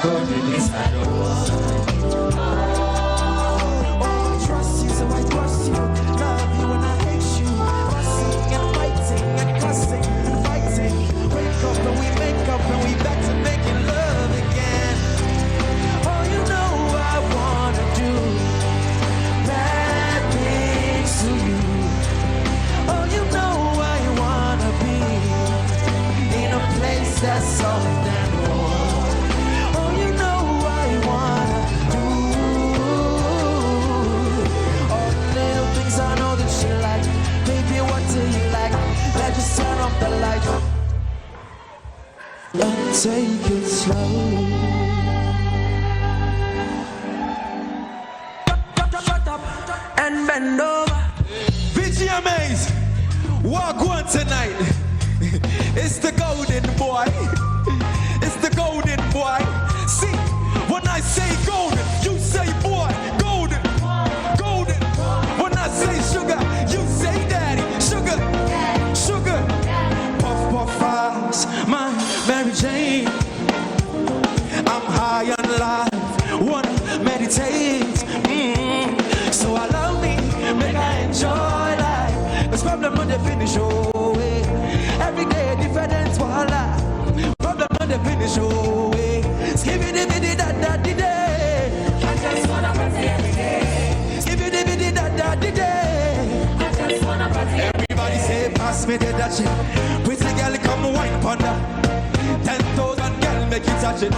God in this Trust you, so I trust you. Love you when I hate you. Fussing and fighting and cussing and fighting. Wake up and we make up and we back to making love again. Oh, you know I wanna do bad things to you. Oh, you know I wanna be in a place that's solid and warm. Oh, you know I wanna do all the little things I know that you like. Baby, what do you like? Let's just turn off the light and take it slow. And bend over. VGMAs, walk one tonight. It's the golden boy. It's the golden boy. See, when I say golden, you say boy. Golden, golden. When I say sugar, you say daddy. Sugar, sugar. Puff, puff, eyes, my Mary Jane. I'm high on life, wanna meditate. So I love me, make I enjoy life. There's problem on the finish, oh, every day different voila. Problem on the finish, oh, skibby dibby da da di day. I just wanna party every day. Skibby dibby da da di day. I just wanna party. Everybody say, pass me the dutchie. Pretty girl, come wine panda. 10,000 girl, make you touch it.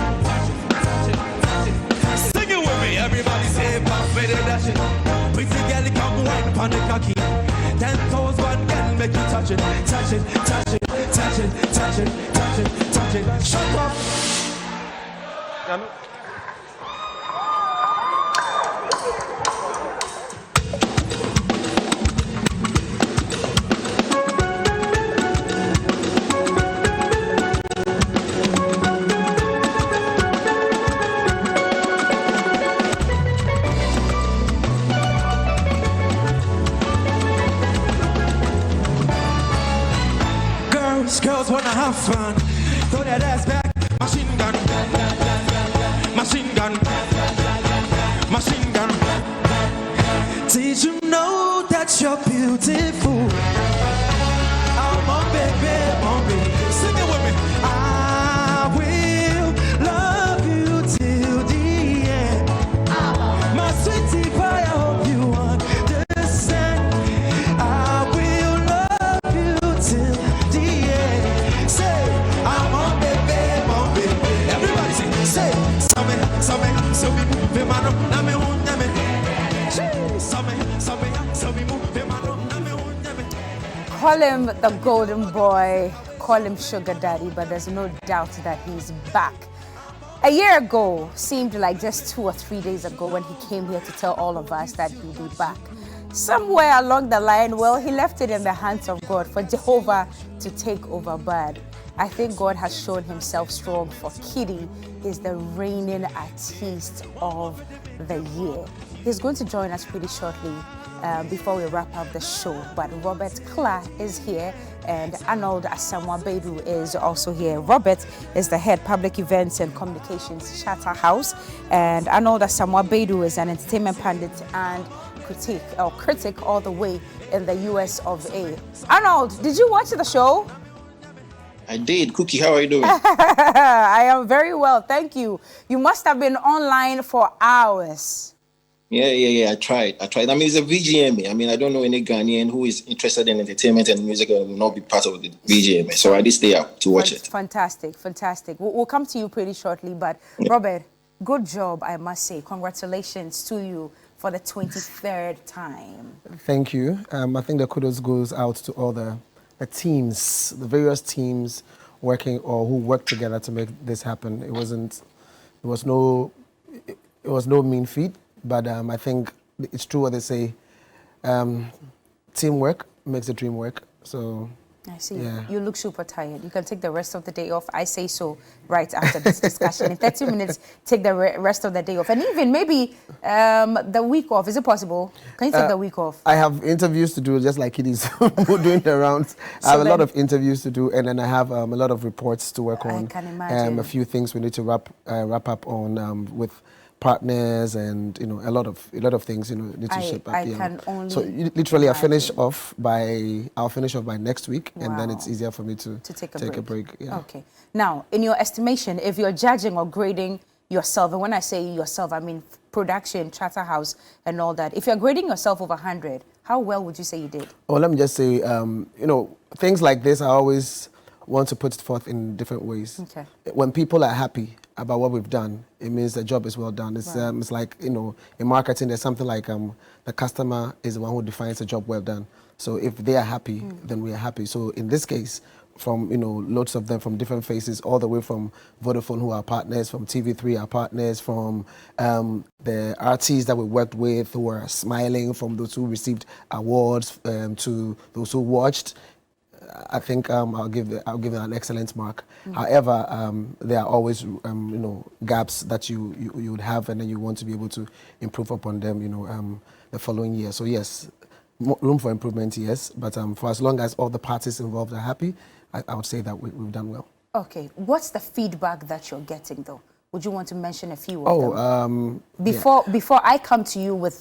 Sing it with me. Everybody say, pass me the dutchie. Pretty girl, come wine panda cocky. 10,000 girl, make you touch it. Touch it, touch it, touch it, touch it, touch it, touch it. Shut up. Girls wanna have fun. Throw that ass back. Machine gun. Machine gun. Machine gun. Did you know that you're beautiful? Oh, my baby. Sing it with me. I will love you till the end. My sweetie pie, I hope you understand. I will love you till the end. Say, I'm on baby. Everybody say, so me move him on, na me hun na me. So me move him on, na me hun na me. Call him the golden boy, call him sugar daddy, but there's no doubt that he's back. A year ago seemed like just 2 or 3 days ago when he came here to tell all of us that he'll be back. Somewhere along the line, well, he left it in the hands of God for Jehovah to take over. But I think God has shown himself strong for Kitty. He's the reigning artist of the year. He's going to join us pretty shortly before we wrap up the show. But Robert Kla is here and Arnold Asamoah Bedu is also here. Robert is the head public events and communications Charterhouse, and Arnold Asamoah Bedu is an entertainment pundit and critic all the way in the US of A. Arnold, did you watch the show? I did. Cookie, how are you doing? I am very well, thank you. You must have been online for hours. Yeah. I tried. I mean, it's a VGMA. I mean, I don't know any Ghanaian who is interested in entertainment and music and will not be part of the VGMA. So I did stay up to watch it. Fantastic. We'll come to you pretty shortly. But Robert, good job, I must say. Congratulations to you for the 23rd time. Thank you. I think the kudos goes out to all the teams, the various teams working or who worked together to make this happen. It was no mean feat, but I think it's true what they say. Teamwork makes the dream work. So I see. Yeah. You look super tired. You can take the rest of the day off. I say so right after this discussion. In 30 minutes, take the rest of the day off. And even maybe the week off. Is it possible? Can you take the week off? I have interviews to do, just like it is doing the rounds. I have a lot of interviews to do, and then I have a lot of reports to work on. I can imagine. A few things we need to wrap up on with partners, and a lot of things need to shape up. I can only so literally imagine. I'll finish off by next week, and then it's easier for me to take a break. Yeah. Okay. Now, in your estimation, if you're judging or grading yourself, and when I say yourself, I mean production, Charterhouse, and all that. If you're grading yourself over 100, how well would you say you did? Well, let me just say, things like this, I always want to put it forth in different ways. Okay. When people are happy about what we've done, it means the job is well done. It's Right. it's like, in marketing, there's something like the customer is the one who defines a job well done. So if they are happy, then we are happy. So in this case, from loads of them from different faces, all the way from Vodafone, who are partners, from TV3 are partners, from the artists that we worked with who are smiling, from those who received awards, to those who watched. I think I'll give it an excellent mark. However, there are always gaps that you would have, and then you want to be able to improve upon them the following year. So yes, room for improvement, yes, but for as long as all the parties involved are happy, I would say that we've done well. Okay. What's the feedback that you're getting, though? Would you want to mention a few of them? Before I come to you with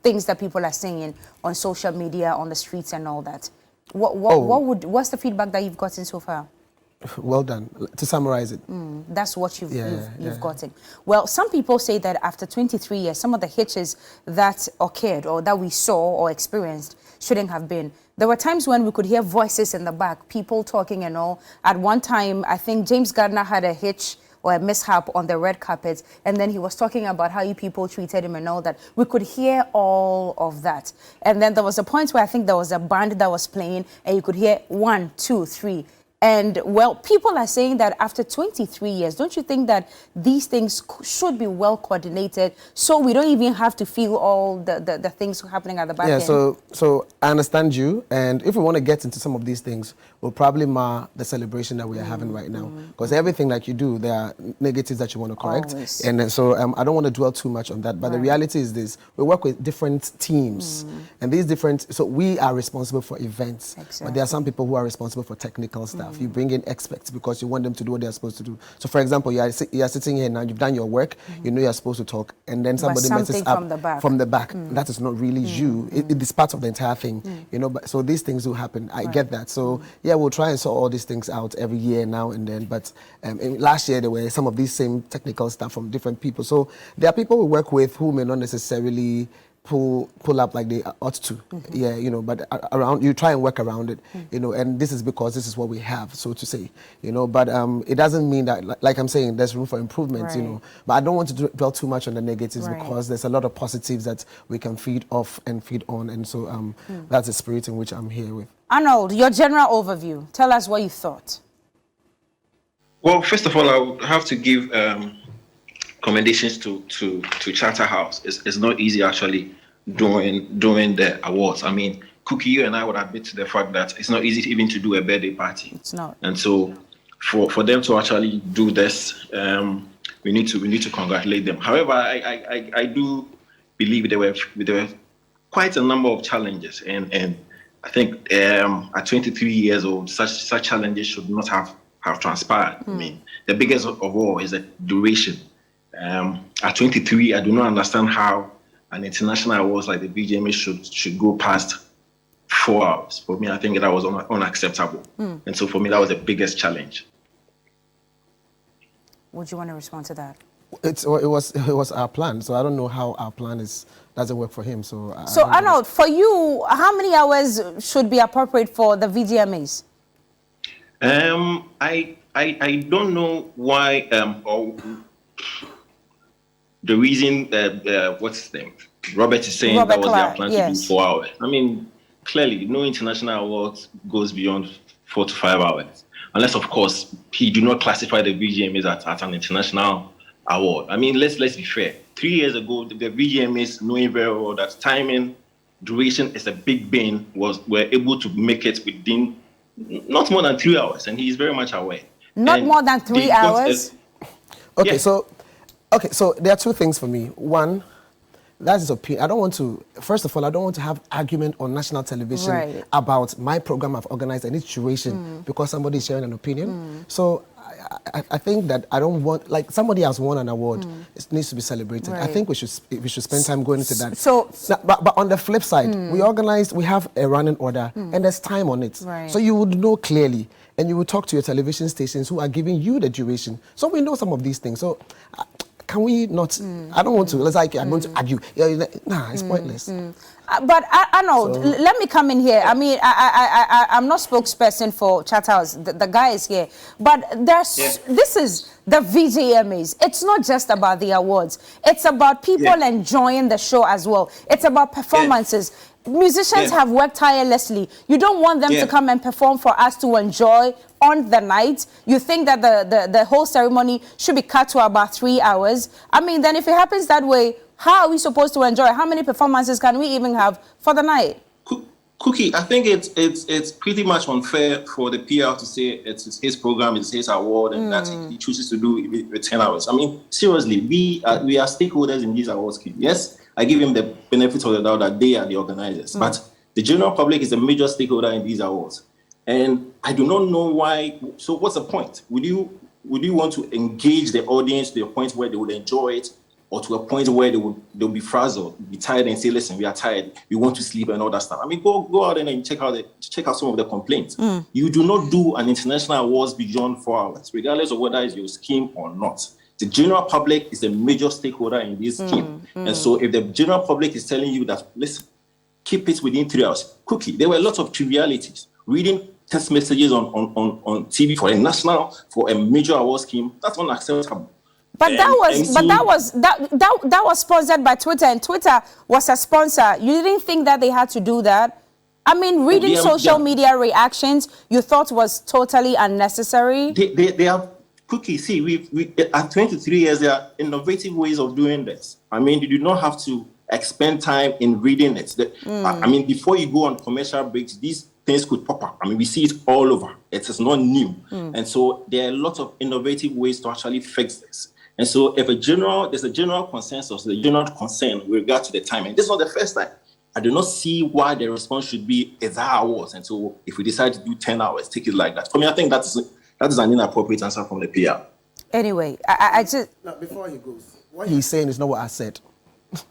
things that people are saying on social media, on the streets and all that, what's the feedback that you've gotten so far? Well done. To summarize it. That's what you've gotten. Well, some people say that after 23 years, some of the hitches that occurred or that we saw or experienced shouldn't have been. There were times when we could hear voices in the back, people talking and all. At one time, I think James Gardner had a hitch or a mishap on the red carpet, and then he was talking about how you people treated him and all that. We could hear all of that. And then there was a point where I think there was a band that was playing, and you could hear 1, 2, 3. And, well, people are saying that after 23 years, don't you think that these things should be well coordinated so we don't even have to feel all the things happening at the back end? So I understand you. And if we want to get into some of these things, we'll probably mar the celebration that we are having right now. Because everything like you do, there are negatives that you want to correct. Always. And so I don't want to dwell too much on that. But the reality is this. We work with different teams. And these so we are responsible for events. Exactly. But there are some people who are responsible for technical stuff. You bring in experts because you want them to do what they're supposed to do. So, for example, you are sitting here now, you've done your work, you know you're supposed to talk, and then somebody messes up from the back. That is not really you. It is part of the entire thing, But so these things will happen. I get that. So yeah, we'll try and sort all these things out every year now and then. But last year there were some of these same technical stuff from different people. So there are people we work with who may not necessarily pull up like they ought to, but around you try and work around it, and this is because this is what we have, so to say, but it doesn't mean that, like I'm saying, there's room for improvement, but I don't want to dwell too much on the negatives because there's a lot of positives that we can feed off and feed on, and so that's the spirit in which I'm here with. Arnold, your general overview, tell us what you thought. Well, first of all, I would have to give commendations to Charterhouse. It's not easy actually doing the awards. I mean, Cookie, you and I would admit to the fact that it's not easy even to do a birthday party. It's not. And so for them to actually do this, we need to congratulate them. However, I do believe there were quite a number of challenges, and I think at 23 years old, such challenges should not have transpired. I mean, the biggest of all is the duration. At 23, I do not understand how an international awards like the BGMA should go past 4 hours. For me, I think that was unacceptable. And so for me, that was the biggest challenge. Would you want to respond to that? It was our plan, so I don't know how our plan doesn't work for him. So Arnold, for you, how many hours should be appropriate for the VGMAs? I don't know why the reason what's his name? Robert is saying that was their plan to do 4 hours. I mean, clearly, no international awards goes beyond 4 to 5 hours, unless of course he do not classify the VGMAs as an international award. I mean, let's be fair. 3 years ago, the VGMAs, knowing very well that timing, duration is a big bane, were able to make it within Not more than 3 hours, and he is very much aware. Not And more than 3 hours? Okay, Yeah. so there are two things for me. One, that's his opinion. I don't want to, first of all, I don't want to have argument on national television Right. about my program I've organized and its duration because somebody is sharing an opinion. So I think that I don't want, like, somebody has won an award, it needs to be celebrated. I Right. think we should spend time going into that. So- Now, but on the flip side, we have a running order and there's time on it. Right. So you would know clearly and you would talk to your television stations who are giving you the duration. So we know some of these things. So can we not, I don't want to, let's like, I'm going to argue. Nah, it's pointless. But Arnold, let me come in here. I mean, I'm not spokesperson for Chathouse. The guy is here. But this is the VJMAs. It's not just about the awards. It's about people enjoying the show as well. It's about performances. Musicians have worked tirelessly. You don't want them to come and perform for us to enjoy on the night. You think that the whole ceremony should be cut to about 3 hours. I mean, then if it happens that way, how are we supposed to enjoy? How many performances can we even have for the night? Cookie, I think it's pretty much unfair for the PR to say it's his program, it's his award, and that he chooses to do it with 10 hours. I mean, seriously, we are stakeholders in these awards. Yes, I give him the benefit of the doubt that they are the organizers, but the general public is a major stakeholder in these awards. And I do not know why. So what's the point? Would you want to engage the audience to a point where they would enjoy it, or to a point where they'll be frazzled, be tired, and say, "Listen, we are tired. We want to sleep," and all that stuff? I mean, go out and check out some of the complaints. You do not do an international awards beyond 4 hours, regardless of whether it's your scheme or not. The general public is a major stakeholder in this scheme, and so if the general public is telling you that, listen, keep it within 3 hours. Cookie, there were a lot of trivialities. Reading text messages on TV for a major award scheme, that's unacceptable. But that was sponsored by Twitter, and Twitter was a sponsor. You didn't think that they had to do that? I mean, reading social media reactions, you thought was totally unnecessary. They have Cookie. See, we at 23 years, there are innovative ways of doing this. I mean, you do not have to expend time in reading it. I mean, before you go on commercial breaks, these things could pop up. I mean, we see it all over. It is not new. And so there are a lot of innovative ways to actually fix this. And so if there's a general consensus, the general concern with regard to the time, and this is not the first time, I do not see why the response should be it's hours. And so if we decide to do 10 hours, take it like that. For me, I think that is an inappropriate answer from the PR. Anyway, I just... Now, before he goes, what he's saying is not what I said.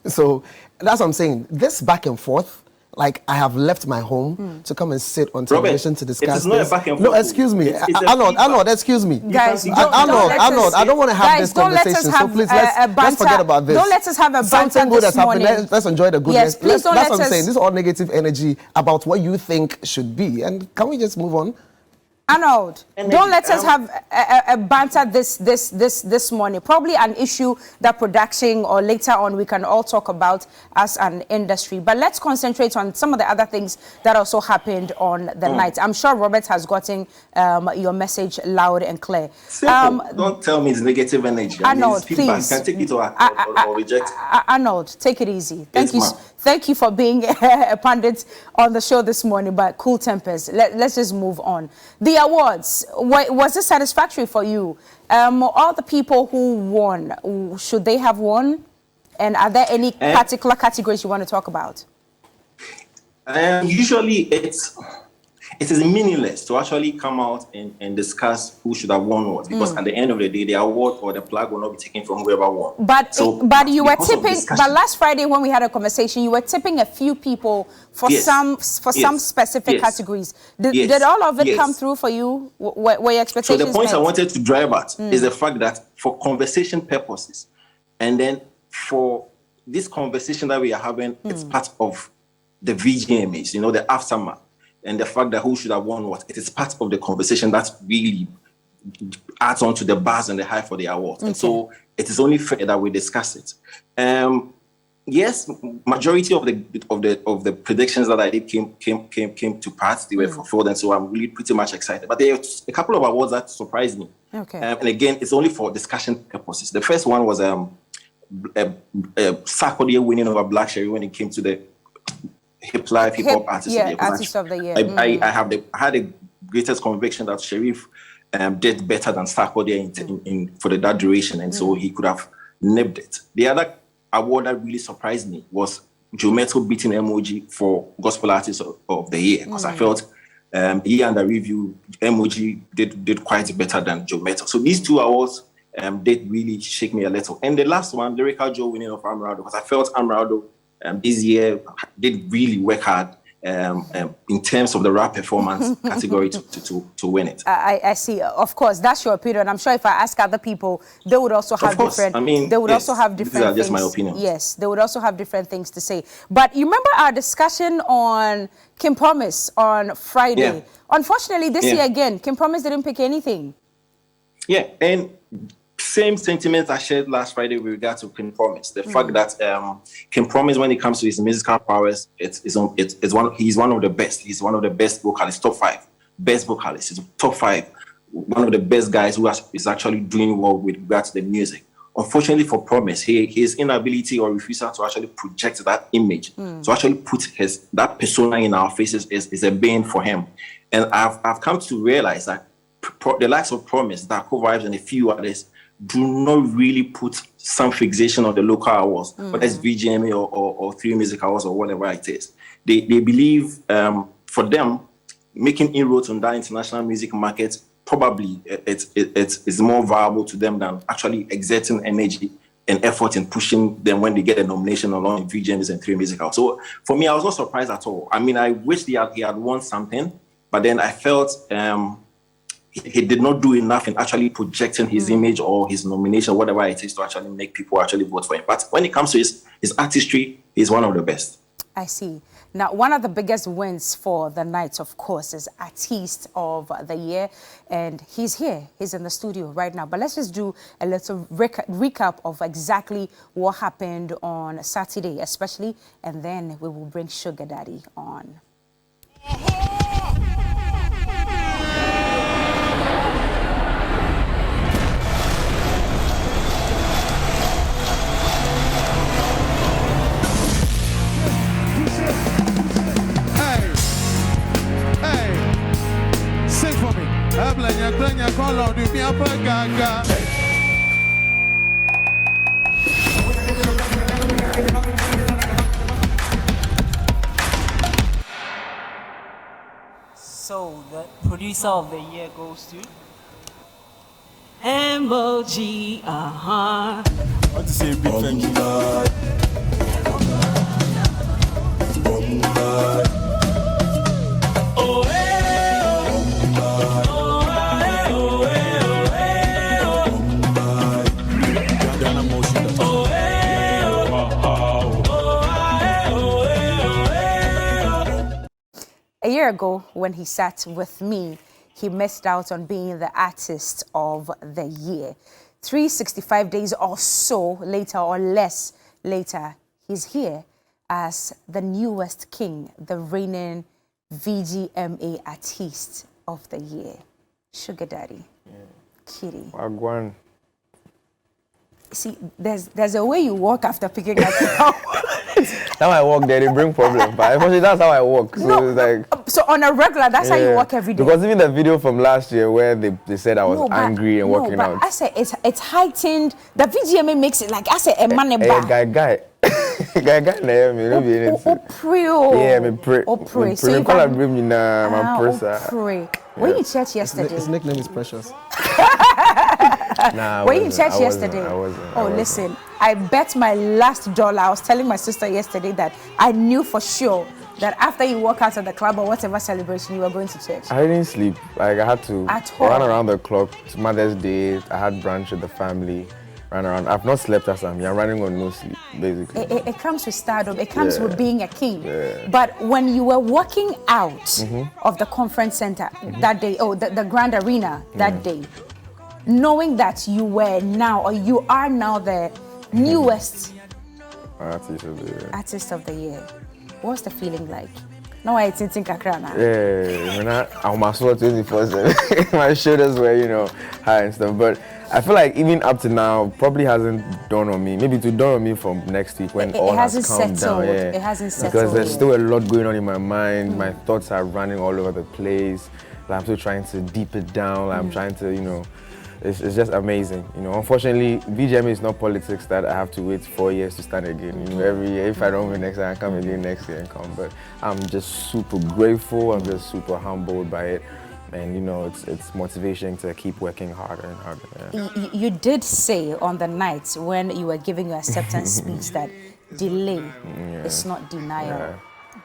So that's what I'm saying. This back and forth, like I have left my home to come and sit on television to discuss it is not this. a back and forth. No, excuse me. Arnold, excuse me. Guys, Arnold, I don't want to have this conversation. So please, let's forget about this. Don't let us have a banter Something good this has happened. morning. Let's enjoy the goodness. Yes, please don't that's let what I'm us... saying. This is all negative energy about what you think should be. And can we just move on? Arnold, don't let us have a banter this morning. Probably an issue that production or later on we can all talk about as an industry. But let's concentrate on some of the other things that also happened on the night. I'm sure Robert has gotten your message loud and clear. Don't tell me it's negative energy. Arnold, please. Can take it or reject. Arnold, take it easy. Yes, Thank you for being a pundit on the show this morning, but cool tempers. Let's just move on. The awards, was it satisfactory for you? All the people who won, should they have won? And are there any particular categories you want to talk about? Usually it is meaningless to actually come out and discuss who should have won what, because at the end of the day, the award or the flag will not be taken from whoever won. But you were tipping. But last Friday when we had a conversation, you were tipping a few people for some specific categories. Did all of it come through for you? Were your expectations? So the point met? I wanted to drive at is the fact that for conversation purposes, and then for this conversation that we are having, it's part of the VGMAs, the aftermath. And the fact that who should have won what, it is part of the conversation that really adds on to the buzz and the hype for the award. And so it is only fair that we discuss it. Yes, majority of the predictions that I did came to pass. They were fulfilled, and so I'm really pretty much excited. But there are a couple of awards that surprised me. Okay. And again, it's only for discussion purposes. The first one was Sarkodie winning over Black Sherry when it came to the hip hop artist artist of the year. I had a greatest conviction that Sheriff did better than Sarkodie for that duration, and so he could have nipped it. The other award that really surprised me was Joe Mettle beating Emoji for Gospel Artist of the Year, because I felt year under review, Emoji did quite better than Joe Mettle. So these two awards did really shake me a little. And the last one, Lyrical Joe winning of Amarado, because I felt Amarado this year did really work hard in terms of the rap performance category to win it. I see. Of course, that's your opinion. I'm sure if I ask other people, they would also have different. I mean, they would also have different. These are just my opinions. Yes, they would also have different things to say. But you remember our discussion on Kim Promise on Friday? Yeah. Unfortunately, this year again, Kim Promise didn't pick anything. Yeah, and same sentiments I shared last Friday with regard to Kim Promise. The fact that Kim Promise, when it comes to his musical prowess, he's one of the best. He's one of the best vocalists, top 5 best vocalists. He's top 5, one of the best guys who is actually doing well with regard to the music. Unfortunately for Promise, his inability or refusal to actually project that image, to actually put that persona in our faces is a bane for him. And I've come to realize that the likes of Promise, Darko Vibes, and a few others do not really put some fixation on the local awards, whether it's VGMA or 3 Music Awards or whatever it is. They believe for them, making inroads on that international music market, probably it's more viable to them than actually exerting energy and effort in pushing them when they get a nomination along in VGMAs and 3 Music Awards. So for me, I was not surprised at all. I mean, I wish he had won something, but then I felt he did not do enough in actually projecting his image or his nomination, whatever it is, to actually make people actually vote for him. But when it comes to his artistry, he's one of the best. I see. Now, one of the biggest wins for the night, of course, is Artist of the Year. And he's here. He's in the studio right now. But let's just do a little recap of exactly what happened on Saturday, especially. And then we will bring Sugar Daddy on. So the producer of the year goes to MOG. I want to say a big thank you. A year ago, when he sat with me, he missed out on being the Artist of the Year. 365 days or so later, or less later, he's here as the newest king, the reigning VGMA Artist of the Year. Sugar Daddy. Kitty. Wagwan. See, there's a way you walk after picking up now. Now I walk there, they bring problems. But unfortunately, that's how I walk. So no, it's like, so on a regular, that's how you walk every day. Because even the video from last year where they said I was angry and walking out. I said it's heightened. The VGMA makes it like I said a man guy. Guy, yeah, me pray. Oh, pray. So you call him me na my person. Pray. Were you in church yesterday? His nickname is Precious. Nah, were you in church yesterday? I wasn't. Oh, listen. I bet my last dollar. I was telling my sister yesterday that I knew for sure that after you walk out of the club or whatever celebration, you were going to church. I didn't sleep. Like I had to run around the clock. It's Mother's Day. I had brunch with the family. Ran around. I've not slept as I'm running on no sleep, basically. It comes with stardom. It comes with being a king. Yeah. But when you were walking out of the conference center that day, the Grand Arena that day, knowing that you were now, or you are now the newest Artist of the Year, what's the feeling like? No, I didn't think I'm also 24/7. My shoulders were, high and stuff. But I feel like even up to now, probably hasn't dawned on me. Maybe to dawn on me from next week when all has calmed down. Yeah. It hasn't settled. Because there's still a lot going on in my mind. My thoughts are running all over the place. Like, I'm still trying to deep it down. Like, I'm trying to, you know, it's just amazing. You know, unfortunately, BGMA is not politics that I have to wait 4 years to start again. You know, every year, if I don't win next year, I come again next year and come. But I'm just super grateful. I'm just super humbled by it. And you know, it's motivation to keep working harder and harder. Yeah. You did say on the night when you were giving your acceptance speech that delay is not denial. Yeah.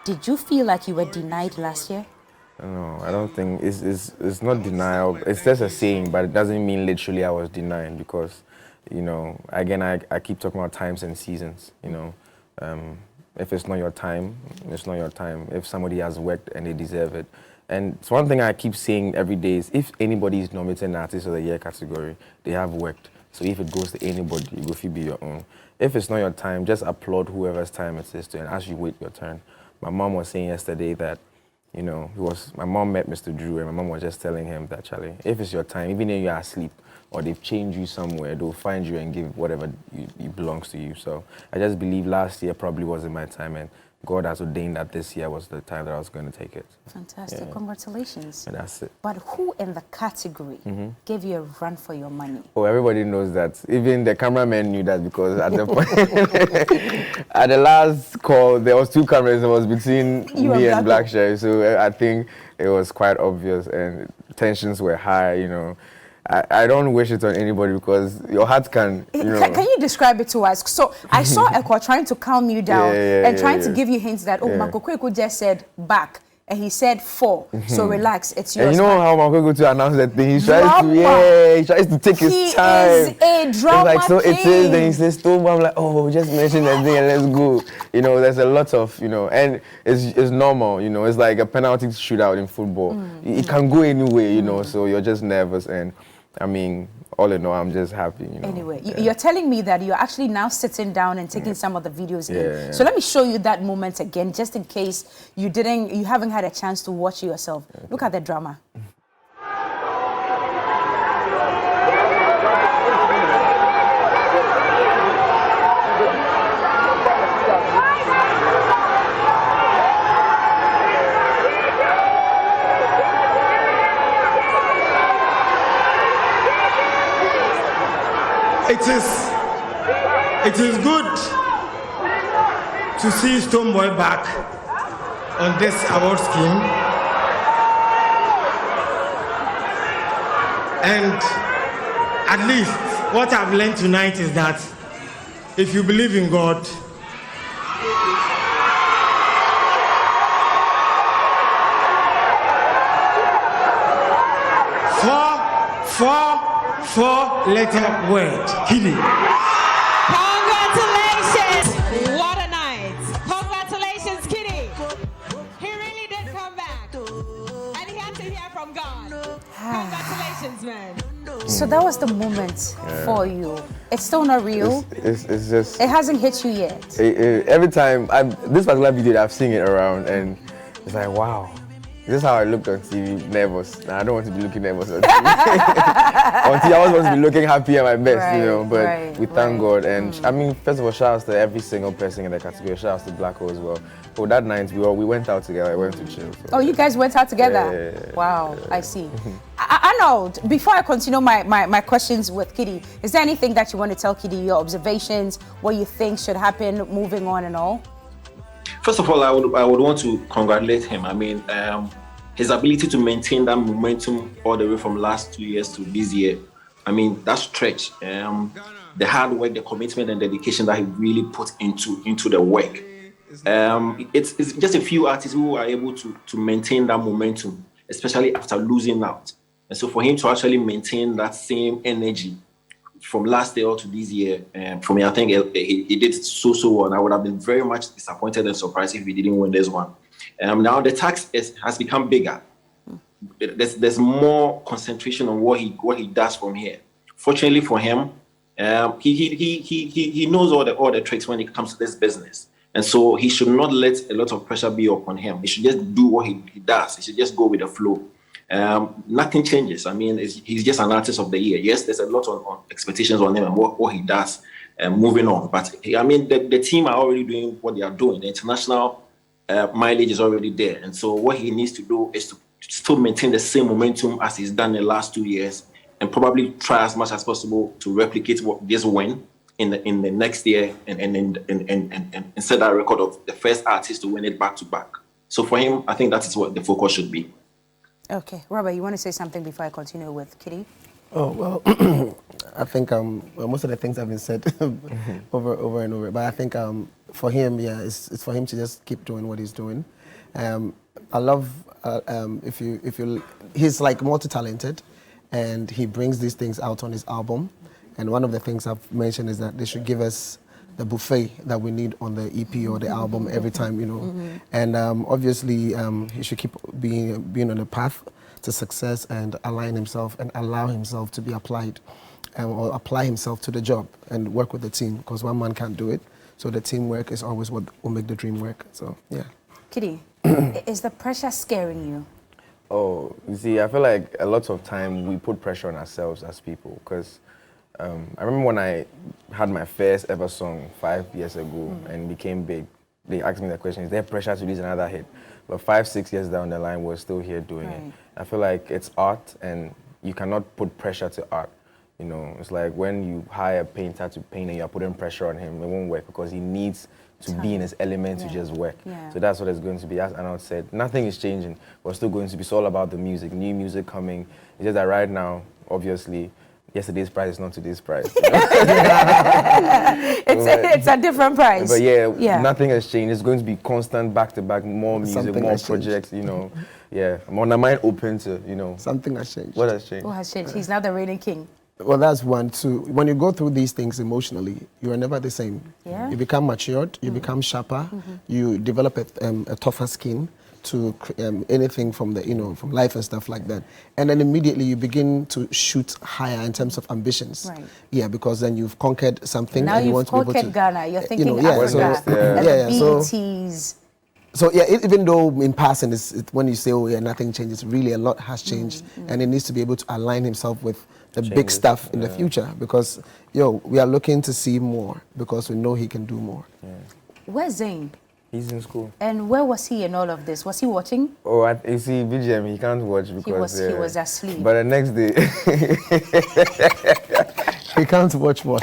Did you feel like you were denied last year? No, I don't think it's not denial. It's just a saying, but it doesn't mean literally I was denied because, you know, again, I keep talking about times and seasons. You know, if it's not your time, it's not your time. If somebody has worked and they deserve it. And it's one thing I keep saying every day is if anybody is nominated in Artist of the Year category, they have worked. So if it goes to anybody, you go be your own. If it's not your time, just applaud whoever's time it is to, and as you wait your turn. My mom was saying yesterday that, you know, my mom met Mr. Drew and my mom was just telling him that, Charlie, if it's your time, even if you are asleep or they've changed you somewhere, they'll find you and give whatever belongs to you. So I just believe last year probably wasn't my time and God has ordained that this year was the time that I was going to take it. Fantastic. Yeah. Congratulations. And that's it. But who in the category gave you a run for your money? Oh, everybody knows that. Even the cameraman knew that because at the point, at the last call, there was 2 cameras that was between me and Black Sherry. So I think it was quite obvious and tensions were high, you know. I don't wish it on anybody because your heart can, you know. Can you describe it to us? So I saw Eko trying to calm you down and trying to give you hints that, Makokweko just said back and he said 4. So relax, it's yours. And you know how Makokweko to announce that thing? He tries to take his time. He is a drama It's like, so king. it is, then he says, Stone. I'm like, oh, just mention that thing and let's go. You know, there's a lot of, you know, and it's normal, you know, it's like a penalty shootout in football. It can go anyway, you know, so you're just nervous and I mean, all in all, I'm just happy, you know. Anyway, you're telling me that you're actually now sitting down and taking some of the videos in. So let me show you that moment again, just in case you haven't had a chance to watch it yourself. Look at the drama. It is good to see Stoneboy back on this award scheme. And at least what I've learned tonight is that if you believe in God, four-letter word, Kili. Congratulations! What a night! Congratulations, Kitty! He really did come back. And he had to hear from God. Congratulations, man. So that was the moment for you. It's still not real. It's just... It hasn't hit you yet. Every time, this particular video, I've seen it around and it's like, wow. This is how I looked on TV, nervous. Now, I don't want to be looking nervous on TV. On TV, I always want to be looking happy at my best, you know, but we thank God. And I mean, first of all, shout out to every single person in the category. Shout out to Black Hole as well. For that night, we went out together. I went to chill. So. Oh, you guys went out together? Yeah. Wow, I see. Arnold, before I continue my questions with Kitty, is there anything that you want to tell Kitty, your observations, what you think should happen moving on and all? First of all, I would want to congratulate him. I mean, his ability to maintain that momentum all the way from last 2 years to this year. I mean, that stretch, the hard work, the commitment and dedication that he really put into the work. It's just a few artists who are able to maintain that momentum, especially after losing out. And so for him to actually maintain that same energy from last year to this year, for me, I think he did so well. And I would have been very much disappointed and surprised if he didn't win this one. Now the tax has become bigger. There's more concentration on what he does from here. Fortunately for him, he knows all the tricks when it comes to this business. And so he should not let a lot of pressure be upon him. He should just do what he does. He should just go with the flow. Nothing changes. I mean, he's just an artist of the year. Yes, there's a lot of expectations on him and what he does moving on. But I mean, the team are already doing what they are doing. The international mileage is already there. And so what he needs to do is to still maintain the same momentum as he's done in the last 2 years, and probably try as much as possible to replicate this win in the next year, and set that record of the first artist to win it back to back. So for him, I think that is what the focus should be. Okay, Robert, you want to say something before I continue with Kitty? Oh, well, I think most of the things have been said over and over. But I think for him, yeah, it's for him to just keep doing what he's doing. I love he's like multi-talented, and he brings these things out on his album. And one of the things I've mentioned is that they should give us the buffet that we need on the EP or the album every time, you know. And obviously, he should keep being on the path to success and align himself and allow himself to be applied, or apply himself to the job and work with the team, because one man can't do it. So the teamwork is always what will make the dream work. So yeah. Kitty, is the pressure scaring you? Oh, you see, I feel like a lot of time we put pressure on ourselves as people, because I remember when I had my first ever song 5 years ago and became big, they asked me the question, is there pressure to release another hit? But 5, 6 years down the line, we're still here doing it. I feel like it's art, and you cannot put pressure to art. You know, it's like when you hire a painter to paint and you're putting pressure on him, it won't work, because he needs to be in his element to just work. So that's what it's going to be. As Arnold said, nothing is changing. We're still going to be, it's all about the music, new music coming. It's just that right now, obviously, yesterday's price is not today's price. You know? It's a different price. But yeah, nothing has changed. It's going to be constant back-to-back, more music, Something more has changed. projects, you know. Yeah, I'm on my mind open to, you know. Something has changed. What has changed? What has changed? He's now the reigning king. Well, that's one. Two, when you go through these things emotionally, you are never the same. Yeah. You become matured, you become sharper, you develop a tougher skin to anything from the, you know, from life and stuff like that. And then immediately you begin to shoot higher in terms of ambitions. Right. Yeah, because then you've conquered something. Now and you you've want to be able conquered to, Ghana. You're thinking you know, yeah, Africa. so, and yeah, the BETs. So yeah, even though in passing, when you say, oh yeah, nothing changes, really a lot has changed, and it needs to be able to align himself with the big stuff in the future, because we are looking to see more, because we know he can do more. Where's Zayn? He's in school. And where was he in all of this? Was he watching? Oh, you see, BGM, he can't watch because he was asleep. But the next day, He can't watch what?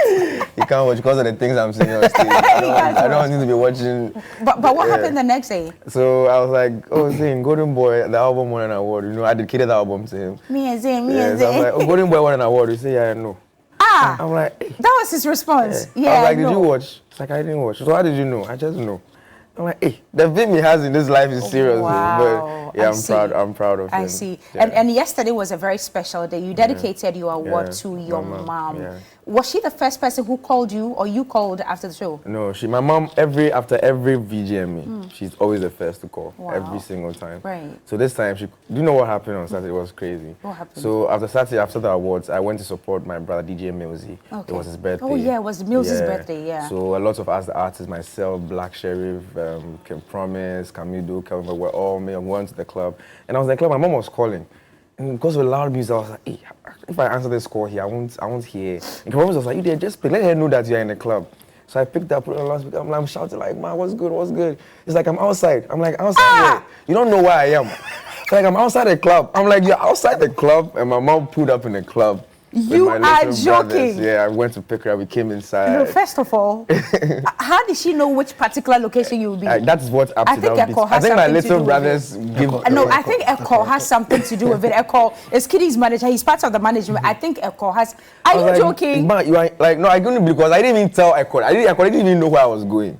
he can't watch because of the things I'm saying on stage. I don't need to be watching. But what happened the next day? So I was like, oh, Zayn, Golden Boy, the album won an award. You know, I dedicated the album to him. Me and Zayn. So I was like, oh, Golden Boy won an award. He said, yeah, I know. I'm like, hey. That was his response. Yeah, I was like, did you watch? It's like, I didn't watch. So how did you know? I just know. I'm like, hey, the fame he has in this life is serious. Wow. But yeah, I'm proud of him. I see. Yeah. And yesterday was a very special day. You dedicated your award to your mom. Yeah. Was she the first person who called you, or you called after the show? No, my mom, after every VGME, she's always the first to call, every single time. Right. So this time, do you know what happened on Saturday? It was crazy. What happened? So after the awards, I went to support my brother DJ Millsy. Okay. It was his birthday. Oh yeah, it was Millsy's birthday, yeah. So a lot of us, the artists, myself, Black Sheriff, Kim Promise, Camido, Kelvin, were all me. I went to the club, and I was in the club. My mom was calling. And because of the loud music, I was like, hey, if I answer this call here, I won't hear. And Promise was like, you did just pick, let her know that you're in the club. So I picked up, put it on loudspeaker. I'm shouting like, man, what's good, what's good? It's like, I'm outside. I'm like, outside where? You don't know where I am. It's like, I'm outside the club. I'm like, you're outside the club? And my mom pulled up in the club. You are joking. Brothers. Yeah, I went to pick her up. We came inside. No, first of all, how did she know which particular location you would be? That's what I think my little brothers give. No, I think Eko has something to do with it. Eko is Kitty's manager. He's part of the management. I think Eko has. Are you joking? Man, you are like, no, I couldn't, because I didn't even tell Eko. Eko didn't even know where I was going.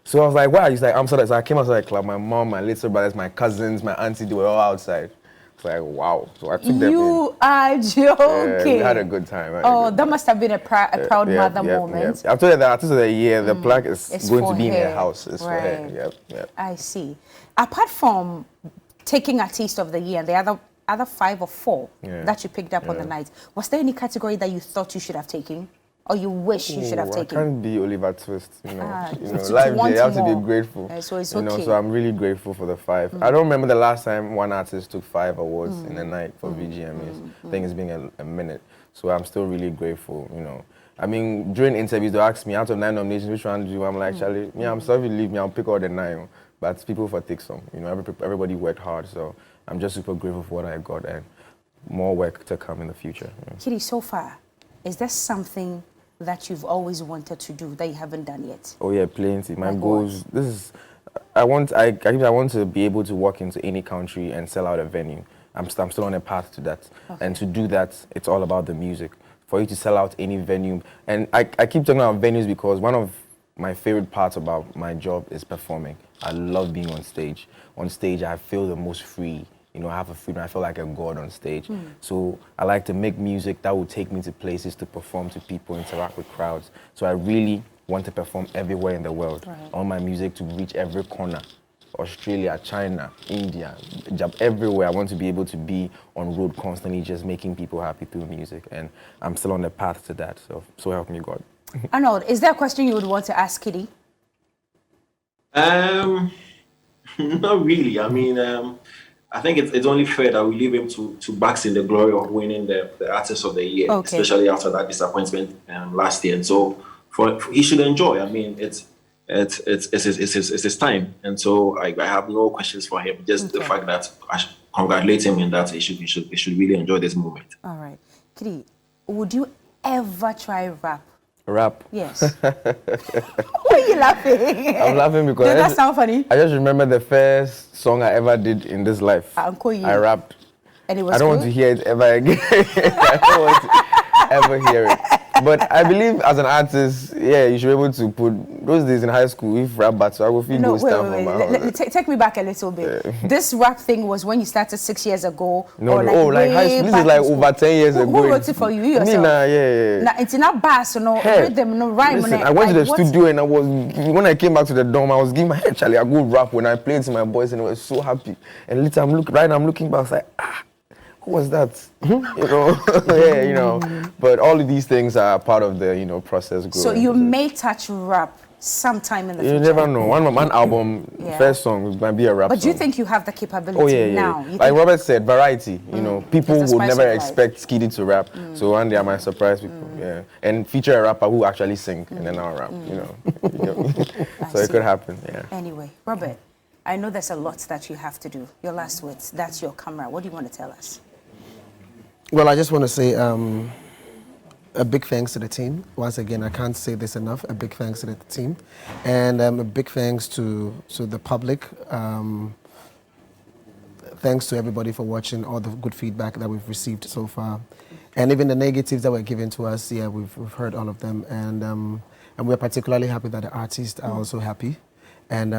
So I was like, why? He's like, I'm sorry. So I came outside the club. My mom, my little brothers, my cousins, my auntie, they were all outside. It's like, wow. So I took them in. You are joking. We had a good time. That must have been a proud mother moment. Yeah. I told her that Artist of the Year, the plaque is going to be in her house. It's for her. Yep. I see. Apart from taking Artist of the Year and the other 5 or 4 that you picked up on the night, was there any category that you thought you should have taken? Or you wish you should have taken? I can't be Oliver Twist, life, you have to be grateful. So it's okay. So I'm really grateful for the 5. I don't remember the last time one artist took 5 awards in a night for VGMAs. I think it's been a minute. So I'm still really grateful, I mean, during interviews, they ask me, out of 9 nominations, which one do you? I'm like, Charlie, I'm sorry, leave me, I'll pick all the 9. but people for take some. You know, everybody worked hard, so I'm just super grateful for what I got, and more work to come in the future. Yeah. Kitty, so far, is there something that you've always wanted to do that you haven't done yet? Oh yeah, plenty. My goals. This is. I want to be able to walk into any country and sell out a venue. I'm still on a path to that. Okay. And to do that, it's all about the music. For you to sell out any venue, and I keep talking about venues because one of my favorite parts about my job is performing. I love being on stage. On stage, I feel the most free. You know, I have a freedom. I feel like a god on stage. So I like to make music that will take me to places to perform to people, interact with crowds. So I really want to perform everywhere in the world. Right. I want my music to reach every corner. Australia, China, India, everywhere. I want to be able to be on road constantly, just making people happy through music. And I'm still on the path to that. So help me God. Arnold, is there a question you would want to ask Kitty? Not really. I mean, I think it's only fair that we leave him to bask in the glory of winning the Artist of the Year, especially after that disappointment last year. And so he should enjoy. I mean, it's his time, and so I have no questions for him. Just the fact that I should congratulate him in that he should really enjoy this moment. All right, Kitty, would you ever try rap? Rap? Yes. Why are you laughing? I'm laughing because does that sound funny? I just remember the first song I ever did in this life. I rapped. And it was I don't want to hear it ever again. I don't want to ever hear it. But I believe as an artist, yeah, you should be able to put those days in high school. If rap battle, I will feel no, take me back a little bit. Yeah. This rap thing was when you started 6 years ago. No, like high school. This is like over 10 years ago. Who wrote it for you? You yourself? Yeah. Nah, it's not bass, no rhythm, no rhyme. Listen, I went to the studio and when I came back to the dorm, I was giving my head, Charlie, I go rap when I played to my boys and I was so happy. And later I'm looking back, I was like, who was that? You know, yeah, you know. But all of these things are part of the, process. So you may touch rap sometime in the future. You never know. One album, first song might be a rap. But do you think you have the capability now? Like Robert said, variety. You know, people would never expect Skiddy to rap. So one day I might surprise people. Yeah, and feature a rapper who actually sing, and then I'll rap. You know, so it could happen. Yeah. Anyway, Robert, I know there's a lot that you have to do. Your last words. That's your camera. What do you want to tell us? Well, I just want to say a big thanks to the team. Once again, I can't say this enough. A big thanks to the team. And a big thanks to the public. Thanks to everybody for watching, all the good feedback that we've received so far. And even the negatives that were given to us, we've heard all of them. And we're particularly happy that the artists are also happy. And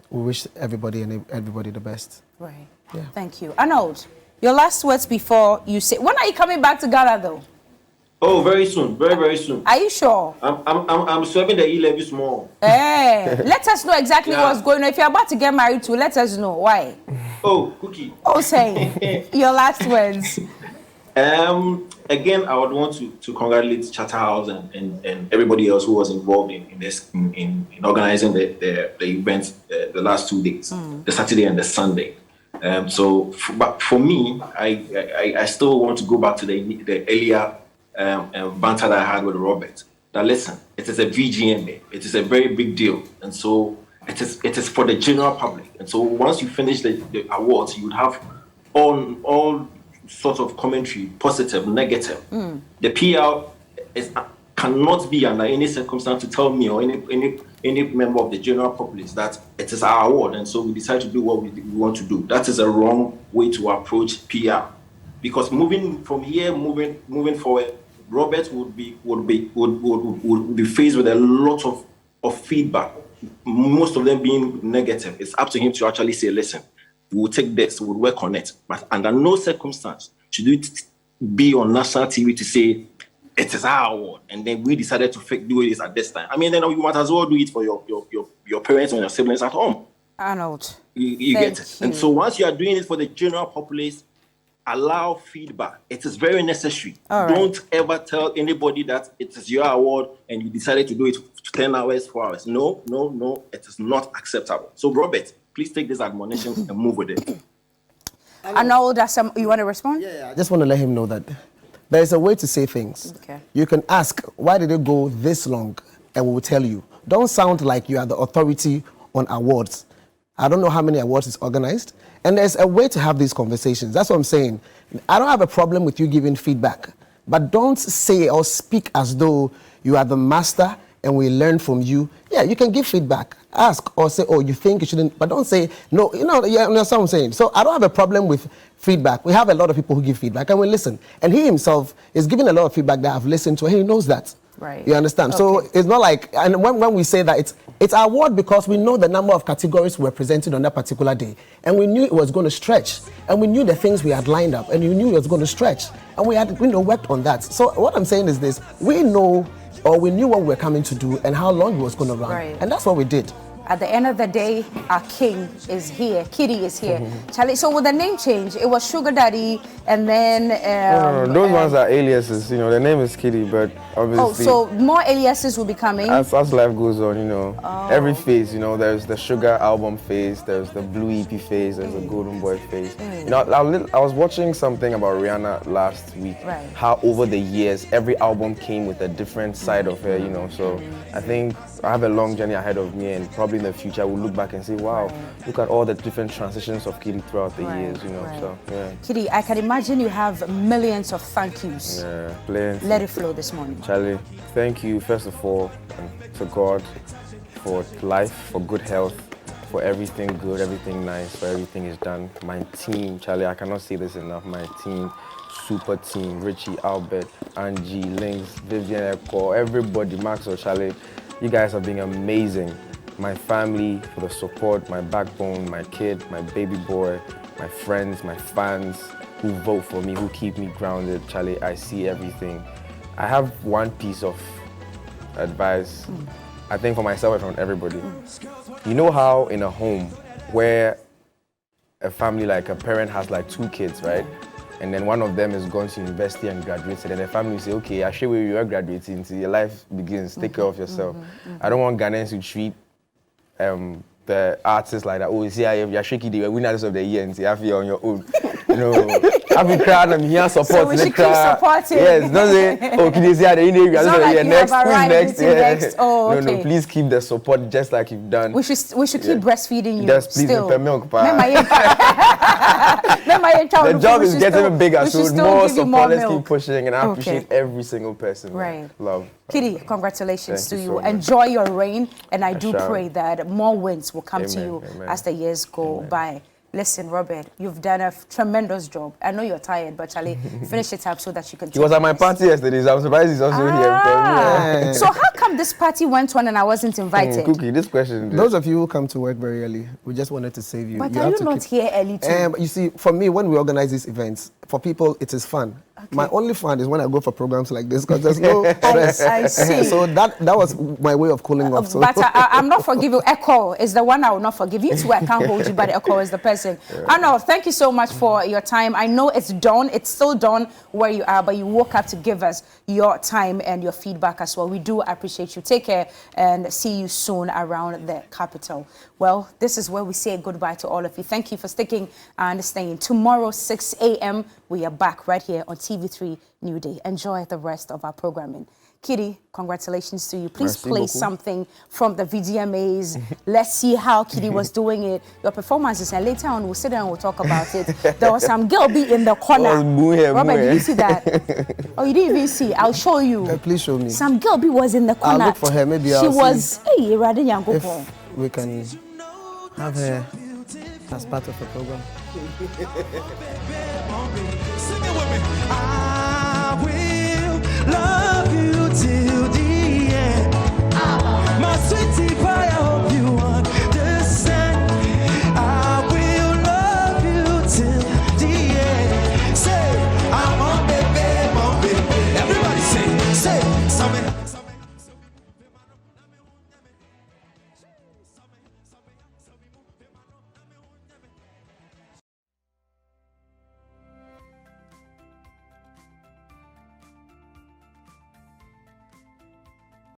we wish everybody the best. Right. Yeah. Thank you. Arnold, your last words before you say. When are you coming back to Ghana, though? Oh, very soon. Very, very soon. Are you sure? I'm serving the E-Levy small. Hey, let us know exactly what's going on. If you're about to get married too, let us know. Why? Oh, Cookie. Oh, say. Your last words. Again, I would want to congratulate Charterhouse and everybody else who was involved in organizing the event the last 2 days, the Saturday and the Sunday. But for me, I still want to go back to the earlier banter that I had with Robert. That listen, it is a VGMA. It is a very big deal, and so it is for the general public. And so once you finish the awards, you would have all sorts of commentary, positive, negative. The PR cannot be under any circumstance to tell me or any member of the general populace that it is our award, and so we decide to do what we want to do. That is a wrong way to approach PR, because moving forward, Robert would be faced with a lot of feedback, most of them being negative. It's up to him to actually say, listen, we'll take this, we'll work on it, but under no circumstance should it be on national TV to say it is our award, and then we decided to do it at this time. I mean, then you might as well do it for your parents and your siblings at home. Arnold, you get it. And so once you are doing it for the general populace, allow feedback. It is very necessary. Don't ever tell anybody that it is your award and you decided to do it for 10 hours, 4 hours. No, it is not acceptable. So Robert, please take this admonition and move with it. Arnold, you want to respond? Yeah, I just want to let him know that there's a way to say things. Okay. You can ask, why did it go this long? And we will tell you. Don't sound like you are the authority on awards. I don't know how many awards is organized. And there's a way to have these conversations. That's what I'm saying. I don't have a problem with you giving feedback, but don't say or speak as though you are the master and we learn from you. Yeah, you can give feedback. Ask or say, oh, you think you shouldn't, but don't say, no, you understand what I'm saying. So I don't have a problem with feedback. We have a lot of people who give feedback and we listen. And he himself is giving a lot of feedback that I've listened to, and he knows that. Right. You understand? Okay. So it's not like, and when we say that, it's our award because we know the number of categories were presented on that particular day. And we knew it was going to stretch. And we knew the things we had lined up, and we knew it was going to stretch. And we had worked on that. So what I'm saying is this, we know, or we knew what we were coming to do and how long it was going to run. Right. And that's what we did. At the end of the day, our king is here. Kitty is here. Charlie, so with the name change, it was Sugar Daddy, and then... no, those ones are aliases. The name is Kitty, but obviously... Oh, so more aliases will be coming? As life goes on, every phase, there's the Sugar album phase, there's the Blue EP phase, there's the Golden Boy phase. I was watching something about Rihanna last week, right. How over the years, every album came with a different side of her, so I think I have a long journey ahead of me, and probably in the future I will look back and say, wow, look at all the different transitions of Kitty throughout the years, so yeah. Kitty, I can imagine you have millions of thank yous. Yeah, plenty. Let it flow this morning. Charlie, thank you first of all to God for life, for good health, for everything good, everything nice, for everything is done. My team, Charlie, I cannot say this enough, my team, super team, Richie, Albert, Angie, Lynx, Vivian Echo, everybody, Max or Charlie, you guys are being amazing. My family for the support, my backbone, my kid, my baby boy, my friends, my fans who vote for me, who keep me grounded. Charlie, I see everything. I have one piece of advice, I think for myself and for everybody. You know how in a home where a family, like a parent has like 2 kids, right? And then one of them is going to university and graduated, and the family say, okay, I show you are graduating, so your life begins, take care of yourself. I don't want Ghanaians to treat the artists like that. Oh, see, you're shaky, the winners of the year, and see, I feel on your own. I've been crying, I'm here support. So we should keep supporting. Yes, don't say, oh, can you see the interview? Next. Oh, okay. No, please keep the support just like you've done. We should keep breastfeeding you. Just please still. Milk, the job is getting bigger, so more support, let's keep pushing, and I appreciate every single person. Right. Love. Kitty, congratulations to you. So enjoy your reign, and I do pray that more wins will come to you Amen. as the years go by. Listen, Robert, you've done a tremendous job. I know you're tired, but Charlie, finish it up so that you can. He was at my party yesterday, so I'm surprised he's also here. So how come this party went on and I wasn't invited? Cookie, this question. Those of you who come to work very early, we just wanted to save you. But are you not here early too? You see, for me, when we organize these events, for people, it is fun. Okay. My only fun is when I go for programs like this because there's no stress. I see. So that was my way of cooling off. So. But I'm not forgiving. Echo is the one I will not forgive. You two, I can't hold you, but Echo is the person. I know. Thank you so much for your time. I know it's dawn. It's still dawn where you are, but you woke up to give us your time and your feedback as well. We do appreciate you. Take care and see you soon around the capital. Well, this is where we say goodbye to all of you. Thank you for sticking and staying. Tomorrow, 6 a.m., we are back right here on TV3 New Day. Enjoy the rest of our programming. Kitty, congratulations to you. Please play something from the VDMAs. Let's see how Kitty was doing it. Your performances, and later on we'll sit down and we'll talk about it. There was some girl be in the corner. Robert, did you see that? Oh, you didn't even see. I'll show you. Please show me. Some girl be was in the corner. I'll look for her. Maybe she was. Hey, rather young. If we can have her as part of the program. Sing it with me. I will.